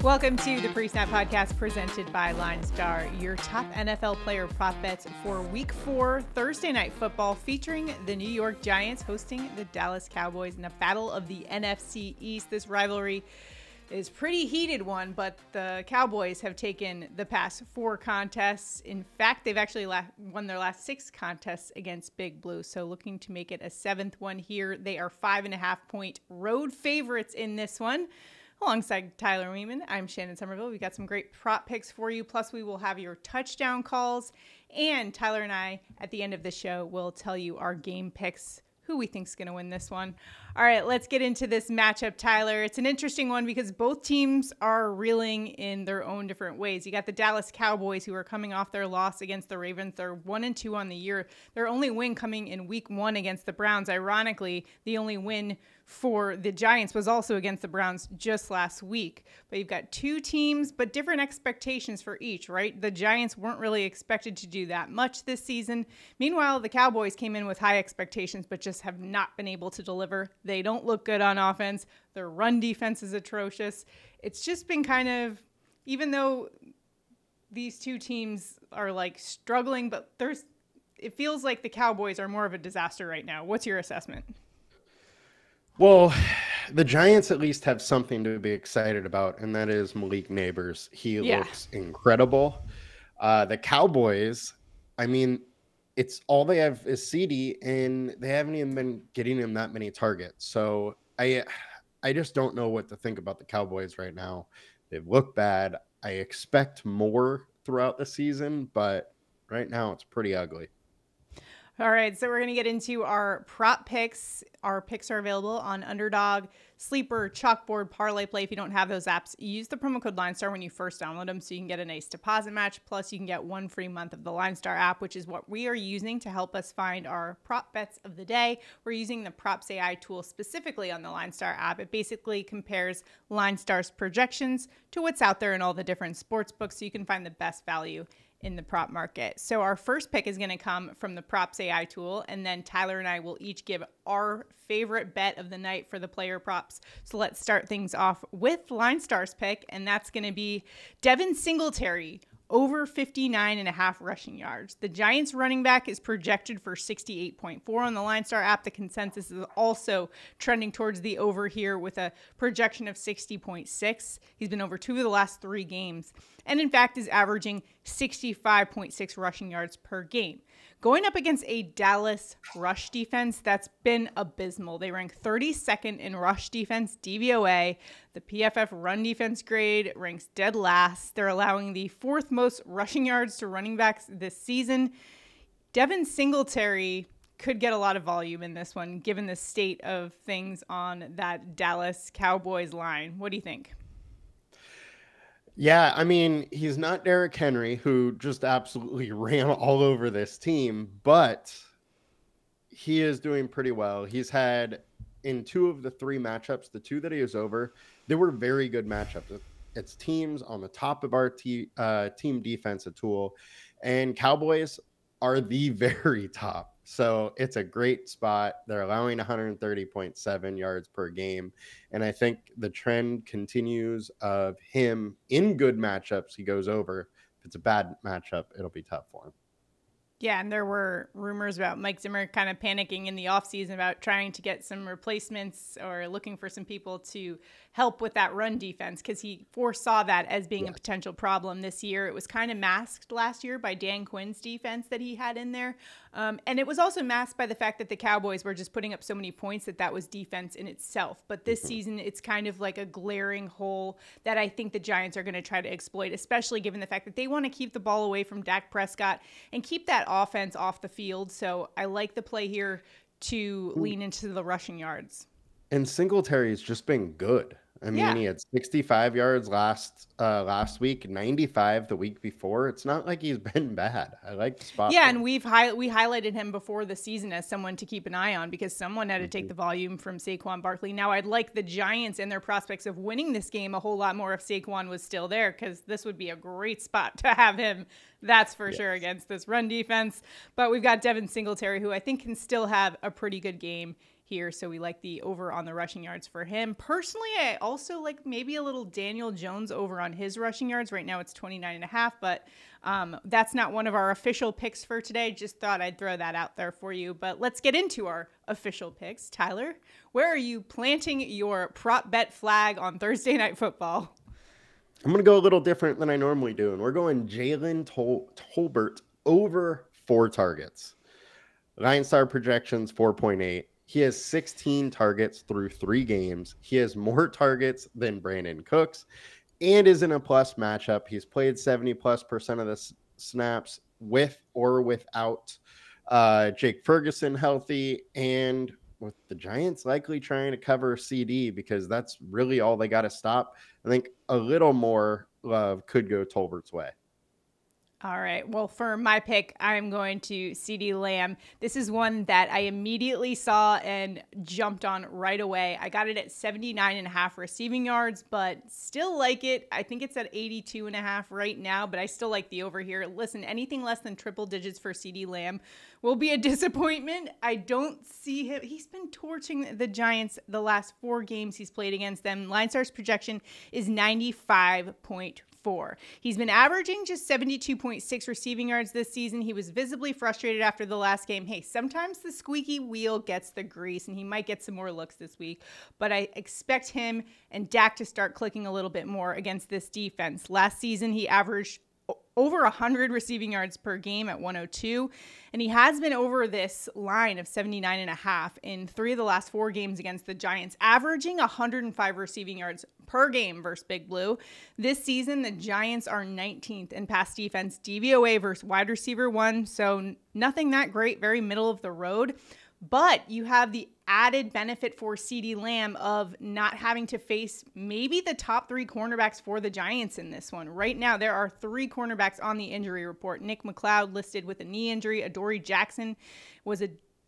Welcome to the Pre-Snap Podcast presented by LineStar, your top NFL player prop bets for Week 4 Thursday Night Football, featuring the New York Giants hosting the Dallas Cowboys in a battle of the NFC East. This rivalry is a pretty heated one, but the Cowboys have taken the past 4 contests. In fact, they've actually won their last 6 contests against Big Blue, so looking to make it a 7th one here. They are 5.5-point road favorites in this one. Alongside Tyler Wiemann, I'm Shannon Sommerville. We've got some great prop picks for you. Plus, we will have your touchdown calls. And Tyler and I, at the end of the show, will tell you our game picks, who we think is going to win this one. All right, let's get into this matchup, Tyler. It's an interesting one because both teams are reeling in their own different ways. You got the Dallas Cowboys, who are coming off their loss against the Ravens. They're 1-2 on the year. Their only win coming in Week 1 against the Browns. Ironically, the only win for the Giants was also against the Browns just last week. But you've got 2 teams, but different expectations for each, right? The Giants weren't really expected to do that much this season. Meanwhile, the Cowboys came in with high expectations, but just have not been able to deliver. They don't look good on offense. Their run defense is atrocious. It's just been kind of, even though these 2 teams are like struggling, but it feels like the Cowboys are more of a disaster right now. What's your assessment? Well, the Giants at least have something to be excited about, and that is Malik Neighbors. He looks incredible. The Cowboys, I mean, it's all they have is CeeDee, and they haven't even been getting him that many targets. So I just don't know what to think about the Cowboys right now. They've looked bad. I expect more throughout the season, but right now it's pretty ugly. All right, so we're going to get into our prop picks. Our picks are available on Underdog, Sleeper, CHALKBOARD, ParlayPlay. If you don't have those apps, use the promo code LineStar when you first download them so you can get a nice deposit match. Plus, you can get 1 free month of the LineStar app, which is what we are using to help us find our prop bets of the day. We're using the PropsAI tool specifically on the LineStar app. It basically compares LineStar's projections to what's out there in all the different sports books so you can find the best value in the prop market. So our first pick is going to come from the PropsAI tool, and then Tyler and I will each give our favorite bet of the night for the player props. So let's start things off with LineStar's pick, and that's going to be Devin Singletary, over 59.5 rushing yards. The Giants running back is projected for 68.4 on the LineStar app. The consensus is also trending towards the over here with a projection of 60.6. He's been over 2 of the last 3 games, and in fact is averaging 65.6 rushing yards per game. Going up against a Dallas rush defense that's been abysmal. They rank 32nd in rush defense DVOA. The PFF run defense grade ranks dead last. They're allowing the 4th most rushing yards to running backs this season. Devin Singletary could get a lot of volume in this one, given the state of things on that Dallas Cowboys line. What do you think? Yeah, I mean, he's not Derrick Henry, who just absolutely ran all over this team, but he is doing pretty well. He's had, in 2 of the 3 matchups, the 2 that he was over, they were very good matchups. It's teams on the top of our team defensive tool, and Cowboys are the very top. So it's a great spot. They're allowing 130.7 yards per game. And I think the trend continues of him in good matchups. He goes over. If it's a bad matchup, it'll be tough for him. Yeah, and there were rumors about Mike Zimmer kind of panicking in the offseason about trying to get some replacements or looking for some people to help with that run defense because he foresaw that as being a potential problem this year. It was kind of masked last year by Dan Quinn's defense that he had in there. And it was also masked by the fact that the Cowboys were just putting up so many points that was defense in itself. But this season, it's kind of like a glaring hole that I think the Giants are going to try to exploit, especially given the fact that they want to keep the ball away from Dak Prescott and keep that offense off the field. So I like the play here to lean into the rushing yards. And Singletary's just been good. I mean, he had 65 yards last week, 95 the week before. It's not like he's been bad. I like the spot. Yeah, and we highlighted him before the season as someone to keep an eye on because someone had to take the volume from Saquon Barkley. Now, I'd like the Giants and their prospects of winning this game a whole lot more if Saquon was still there because this would be a great spot to have him. That's for sure against this run defense. But we've got Devin Singletary, who I think can still have a pretty good game here. So we like the over on the rushing yards for him. Personally, I also like maybe a little Daniel Jones over on his rushing yards. Right now it's 29.5, but that's not one of our official picks for today. Just thought I'd throw that out there for you. But let's get into our official picks. Tyler, where are you planting your prop bet flag on Thursday Night Football? I'm going to go a little different than I normally do, and we're going Jalen Tolbert over 4 targets. LineStar projections 4.8. He has 16 targets through 3 games. He has more targets than Brandon Cooks and is in a plus matchup. He's played 70+% of the snaps with or without Jake Ferguson healthy, and with the Giants likely trying to cover CeeDee because that's really all they got to stop. I think a little more love could go Tolbert's way. All right. Well, for my pick, I'm going to CeeDee Lamb. This is one that I immediately saw and jumped on right away. I got it at 79.5 receiving yards, but still like it. I think it's at 82.5 right now, but I still like the over here. Listen, anything less than triple digits for CeeDee Lamb will be a disappointment. I don't see him. He's been torching the Giants the last 4 games he's played against them. LineStar's projection is 95.4. He's been averaging just 72.6 receiving yards this season. He was visibly frustrated after the last game. Hey, sometimes the squeaky wheel gets the grease, and he might get some more looks this week. But I expect him and Dak to start clicking a little bit more against this defense. Last season, he averaged over 100 receiving yards per game at 102. And he has been over this line of 79.5 in 3 of the last 4 games against the Giants, averaging 105 receiving yards per game versus Big Blue. This season, the Giants are 19th in pass defense DVOA versus wide receiver 1. So nothing that great, very middle of the road. But you have the added benefit for CeeDee Lamb of not having to face maybe the top 3 cornerbacks for the Giants in this one. Right now, there are 3 cornerbacks on the injury report. Nick McLeod listed with a knee injury. Adoree Jackson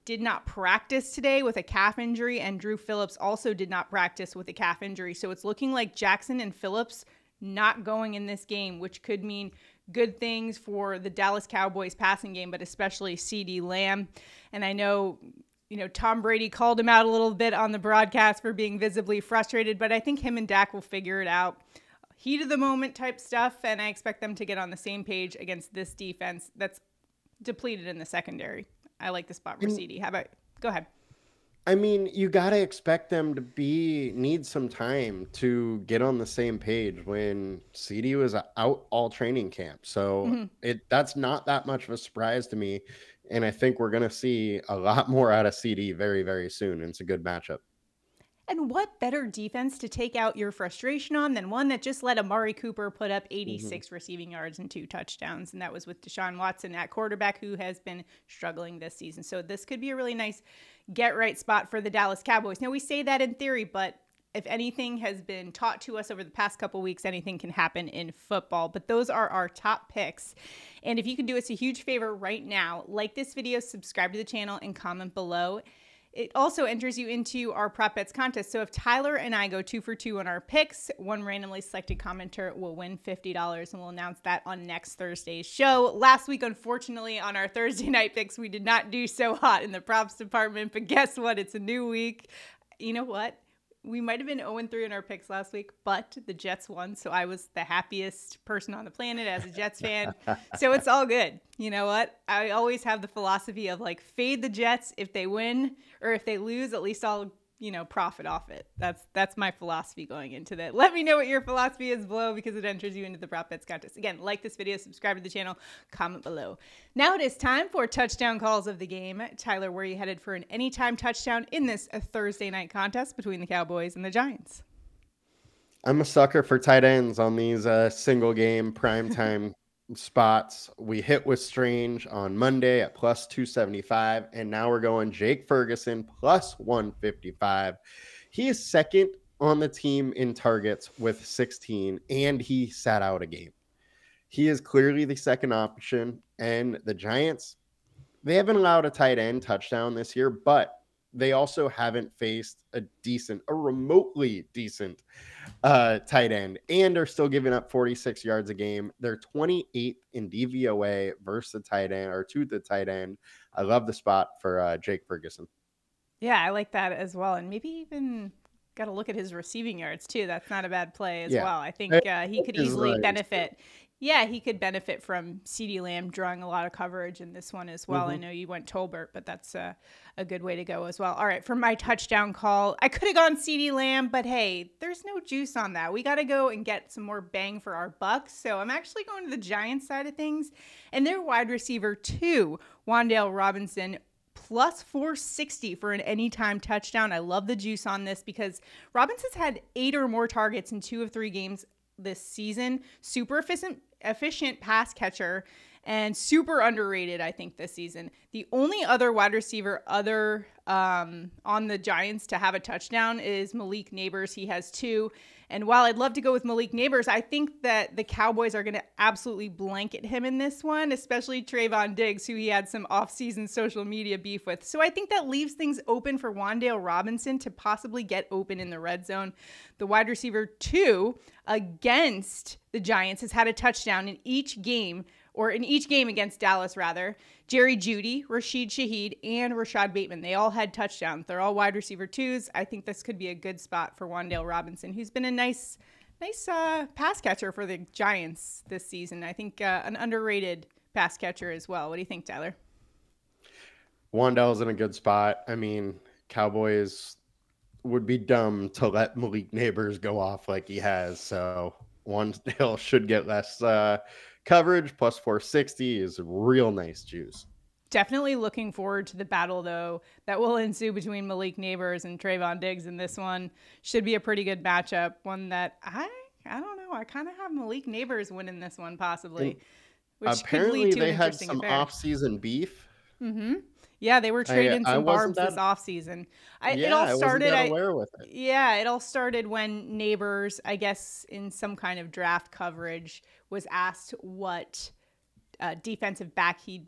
did not practice today with a calf injury, and Drew Phillips also did not practice with a calf injury. So it's looking like Jackson and Phillips not going in this game, which could mean good things for the Dallas Cowboys passing game, but especially CeeDee Lamb. And I know, Tom Brady called him out a little bit on the broadcast for being visibly frustrated, but I think him and Dak will figure it out. Heat of the moment type stuff, and I expect them to get on the same page against this defense that's depleted in the secondary. I like the spot for CeeDee. How about, go ahead. I mean, you got to expect them to need some time to get on the same page when CeeDee was out all training camp. So that's not that much of a surprise to me. And I think we're going to see a lot more out of CeeDee very, very soon. And it's a good matchup. And what better defense to take out your frustration on than one that just let Amari Cooper put up 86 receiving yards and 2 touchdowns. And that was with Deshaun Watson at quarterback, who has been struggling this season. So this could be a really nice get-right spot for the Dallas Cowboys. Now, we say that in theory, but if anything has been taught to us over the past couple weeks, anything can happen in football. But those are our top picks. And if you can do us a huge favor right now, like this video, subscribe to the channel, and comment below. It also enters you into our prop bets contest. So if Tyler and I go 2 for 2 on our picks, one randomly selected commenter will win $50, and we'll announce that on next Thursday's show. Last week, unfortunately, on our Thursday night picks, we did not do so hot in the props department, but guess what? It's a new week. You know what? We might have been 0-3 in our picks last week, but the Jets won, so I was the happiest person on the planet as a Jets fan. So it's all good. You know what? I always have the philosophy of fade the Jets if they win, or if they lose, at least I'll profit off it. That's my philosophy going into that. Let me know what your philosophy is below, because it enters you into the prop bets contest. Again, like this video, subscribe to the channel, comment below. Now it is time for touchdown calls of the game. Tyler, where are you headed for an anytime touchdown in this Thursday night contest between the Cowboys and the Giants? I'm a sucker for tight ends on these single game primetime spots. We hit with Strange on Monday at plus 275, and now we're going Jake Ferguson plus 155. He is second on the team in targets with 16, and he sat out a game. He is clearly the second option, and the Giants, they haven't allowed a tight end touchdown this year, but they also haven't faced a remotely decent tight end, and are still giving up 46 yards a game. They're 28th in DVOA versus the tight end, or to the tight end. I love the spot for Jake Ferguson. Yeah, I like that as well. And maybe even got to look at his receiving yards too. That's not a bad play as well. I think he could easily benefit. Yeah, he could benefit from CeeDee Lamb drawing a lot of coverage in this one as well. I know you went Tolbert, but that's a good way to go as well. All right, for my touchdown call, I could have gone CeeDee Lamb, but hey, there's no juice on that. We got to go and get some more bang for our bucks. So I'm actually going to the Giants side of things, and their wide receiver 2, WanDale Robinson, plus 460 for an anytime touchdown. I love the juice on this because Robinson's had 8 or more targets in 2 of 3 games this season. Super efficient pass catcher and super underrated, I think, this season. The only other wide receiver on the Giants to have a touchdown is Malik Neighbors. He has 2. And while I'd love to go with Malik Neighbors, I think that the Cowboys are going to absolutely blanket him in this one, especially Trayvon Diggs, who he had some offseason social media beef with. So I think that leaves things open for WanDale Robinson to possibly get open in the red zone. The wide receiver 2 against the Giants has had a touchdown in each game against Dallas, rather. Jerry Jeudy, Rashid Shaheed, and Rashad Bateman. They all had touchdowns. They're all wide receiver 2s. I think this could be a good spot for WanDale Robinson, who's been a nice pass catcher for the Giants this season. I think an underrated pass catcher as well. What do you think, Tyler? WanDale's in a good spot. I mean, Cowboys would be dumb to let Malik Neighbors go off like he has. So WanDale should get less coverage. Plus 460 is real nice juice. Definitely looking forward to the battle, though, that will ensue between Malik Neighbors and Trayvon Diggs in this one. Should be a pretty good matchup. One that I don't know. I kind of have Malik Neighbors winning this one possibly. Which apparently could lead to they an had some affair. off-season beef. Yeah, they were trading some barbs this offseason. It all started. I wasn't that aware with it. Yeah, it all started when Neighbors, I guess, in some kind of draft coverage, was asked what defensive back he's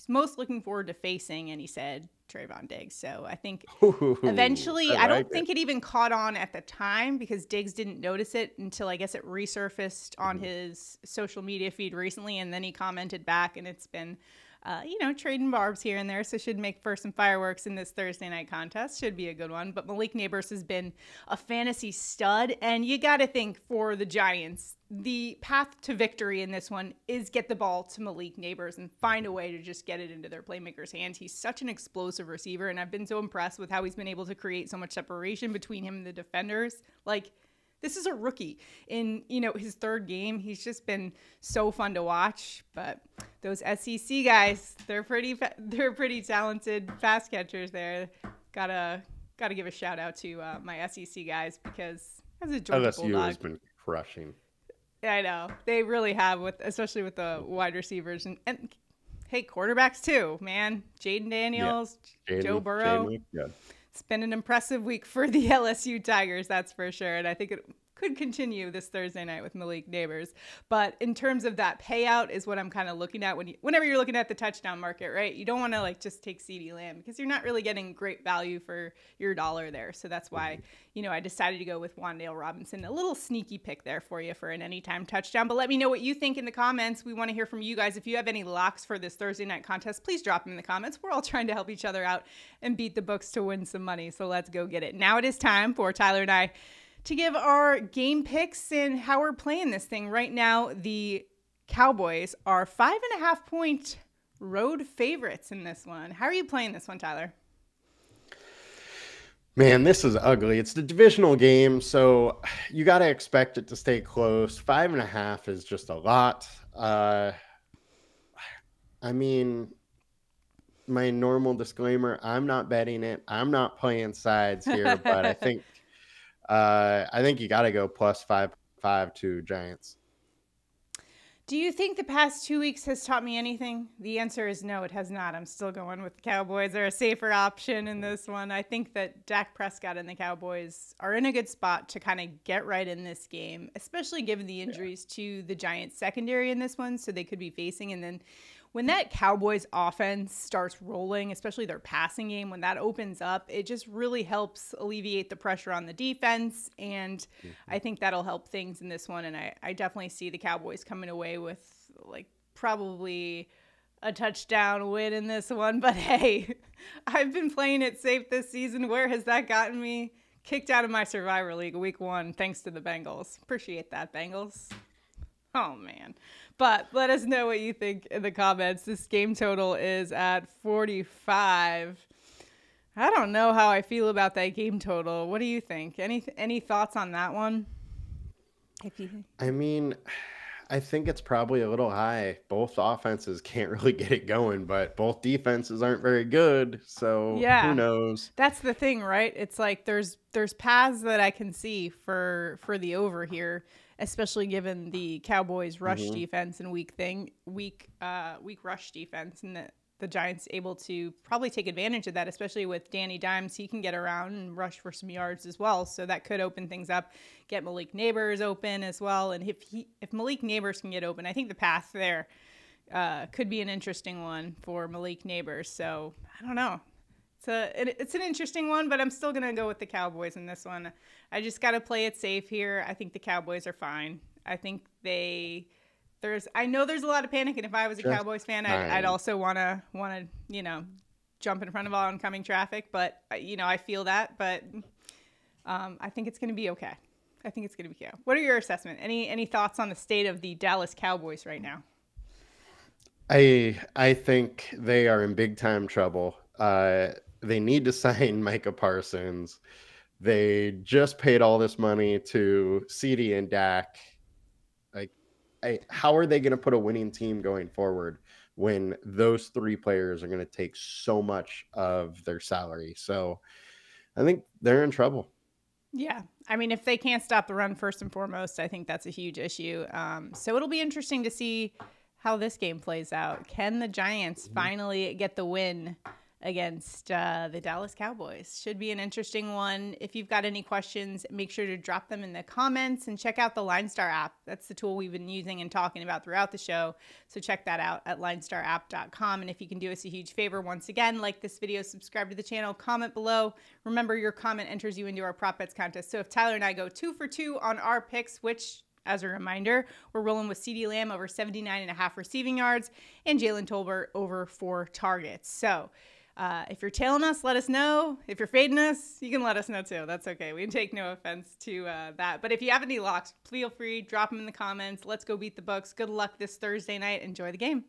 most looking forward to facing, and he said Trayvon Diggs. So I think eventually, I don't think it even caught on at the time because Diggs didn't notice it until I guess it resurfaced on his social media feed recently, and then he commented back, and it's been trading barbs here and there, so should make for some fireworks in this Thursday night contest. Should be a good one. But Malik Neighbors has been a fantasy stud, and you got to think for the Giants, the path to victory in this one is get the ball to Malik Neighbors and find a way to just get it into their playmakers' hands. He's such an explosive receiver, and I've been so impressed with how he's been able to create so much separation between him and the defenders. This is a rookie in, his 3rd game. He's just been so fun to watch. But those SEC guys, they're pretty talented pass catchers there. Gotta give a shout out to my SEC guys because as a Georgia Bulldog, LSU has been crushing. I know they really have, especially with the wide receivers and hey, quarterbacks too, man. Jaden Daniels, Joe Burrow. It's been an impressive week for the LSU Tigers, that's for sure. And I think it could continue this Thursday night with Malik Neighbors. But in terms of that payout is what I'm kind of looking at whenever you're looking at the touchdown market, right? You don't want to just take CeeDee Lamb because you're not really getting great value for your dollar there. So that's why, I decided to go with WanDale Robinson. A little sneaky pick there for you for an anytime touchdown. But let me know what you think in the comments. We want to hear from you guys. If you have any locks for this Thursday night contest, please drop them in the comments. We're all trying to help each other out and beat the books to win some money. So let's go get it. Now it is time for Tyler and I to give our game picks and how we're playing this thing. Right now, the Cowboys are 5.5 point road favorites in this one. How are you playing this one, Tyler? Man, this is ugly. It's the divisional game, so you got to expect it to stay close. 5.5 is just a lot. I mean, my normal disclaimer, I'm not betting it. I'm not playing sides here, but I think you got to go plus 5.5 to Giants. Do you think the past 2 weeks has taught me anything? The answer is no, it has not. I'm still going with the Cowboys. They're a safer option in this one. I think that Dak Prescott and the Cowboys are in a good spot to kind of get right in this game, especially given the injuries to the Giants secondary in this one, so they could be facing. And then when that Cowboys offense starts rolling, especially their passing game, when that opens up, it just really helps alleviate the pressure on the defense. And I think that'll help things in this one. And I definitely see the Cowboys coming away with probably a touchdown win in this one. But hey, I've been playing it safe this season. Where has that gotten me? Kicked out of my Survivor League week 1 thanks to the Bengals. Appreciate that, Bengals. Oh, man. But let us know what you think in the comments. This game total is at 45. I don't know how I feel about that game total. What do you think? Any thoughts on that one? I mean, I think it's probably a little high. Both offenses can't really get it going, but both defenses aren't very good. So who knows? That's the thing, right? It's like there's paths that I can see for the over here, especially given the Cowboys rush defense and weak rush defense, and the Giants able to probably take advantage of that, especially with Danny Dimes. He can get around and rush for some yards as well, so that could open things up, get Malik Neighbors open as well. And if Malik Neighbors can get open, I think the path there could be an interesting one for Malik Neighbors. So I don't know. It's an interesting one, but I'm still going to go with the Cowboys in this one. I just got to play it safe here. I think the Cowboys are fine. I think I know there's a lot of panic, and if I was a Cowboys fan, I'd also want to jump in front of oncoming traffic. But I feel that. But I think it's going to be okay. What are your assessment? Any thoughts on the state of the Dallas Cowboys right now? I think they are in big time trouble. They need to sign Micah Parsons. They just paid all this money to CeeDee and Dak. How are they going to put a winning team going forward when those 3 players are going to take so much of their salary? So I think they're in trouble. Yeah. I mean, if they can't stop the run first and foremost, I think that's a huge issue. So it'll be interesting to see how this game plays out. Can the Giants finally get the win against the Dallas Cowboys? Should be an interesting one. If you've got any questions, make sure to drop them in the comments and check out the LineStar app. That's the tool we've been using and talking about throughout the show. So check that out at linestarapp.com. And if you can do us a huge favor, once again, like this video, subscribe to the channel, comment below. Remember, your comment enters you into our prop bets contest. So if Tyler and I go 2 for 2 on our picks, which, as a reminder, we're rolling with CeeDee Lamb over 79.5 receiving yards and Jalen Tolbert over 4 targets. So if you're tailing us, let us know. If you're fading us, you can let us know too. That's okay. We can take no offense to that. But if you have any locks, feel free, drop them in the comments. Let's go beat the books. Good luck this Thursday night. Enjoy the game.